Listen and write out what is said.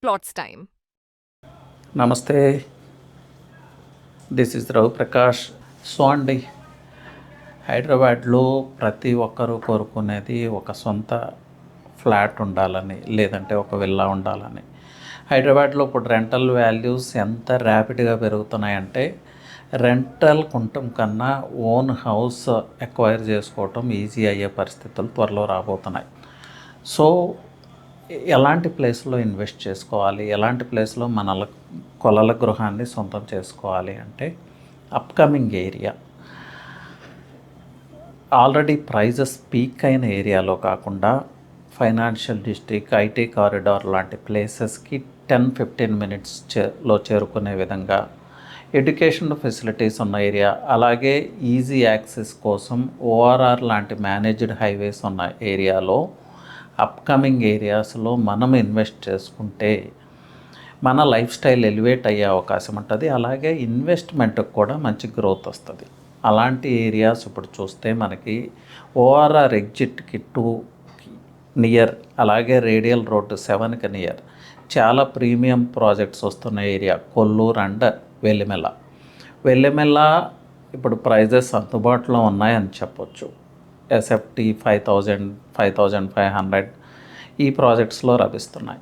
plots time. నమస్తే, this is Ravi Prakash. So అండి, హైదరాబాద్లో ప్రతి ఒక్కరూ కోరుకునేది ఒక సొంత ఫ్లాట్ ఉండాలని, లేదంటే ఒక విల్లా ఉండాలని. హైదరాబాద్లో ఇప్పుడు రెంటల్ వాల్యూస్ ఎంత ర్యాపిడ్గా పెరుగుతున్నాయంటే రెంటల్ కొనటం కన్నా ఓన్ హౌస్ ఎక్వైర్ చేసుకోవటం ఈజీ అయ్యే పరిస్థితులు త్వరలో రాబోతున్నాయి. సో ఎలాంటి ప్లేస్లో ఇన్వెస్ట్ చేసుకోవాలి, ఎలాంటి ప్లేస్లో మన కొలల గృహాన్ని సొంతం చేసుకోవాలి అంటే upcoming area, already prices peak అయిన ఏరియాలో కాకుండా ఫైనాన్షియల్ డిస్ట్రిక్ట్, ఐటీ కారిడార్ లాంటి ప్లేసెస్కి 10-15 మినిట్స్లో చేరుకునే విధంగా ఎడ్యుకేషన్ ఫెసిలిటీస్ ఉన్న ఏరియా, అలాగే ఈజీ యాక్సెస్ కోసం ఓఆర్ఆర్ లాంటి మేనేజ్డ్ హైవేస్ ఉన్న ఏరియాలో అప్కమింగ్ ఏరియాస్లో మనం ఇన్వెస్ట్ చేసుకుంటే మన లైఫ్ స్టైల్ ఎలివేట్ అయ్యే అవకాశం ఉంటుంది. అలాగే ఇన్వెస్ట్మెంట్కి కూడా మంచి గ్రోత్ వస్తుంది. అలాంటి ఏరియాస్ ఇప్పుడు చూస్తే మనకి ఓఆర్ఆర్ ఎగ్జిట్కి 2కి నియర్, అలాగే రేడియల్ రోడ్డు 7కి నియర్ చాలా ప్రీమియం ప్రాజెక్ట్స్ వస్తున్న ఏరియా కొల్లూరు అండ్ వెల్లిమెల్ల ఇప్పుడు ప్రైజెస్ అందుబాటులో ఉన్నాయని చెప్పొచ్చు. ఎస్ఎఫ్టీ 5,000, 5,500 ఈ ప్రాజెక్ట్స్లో లభిస్తున్నాయి.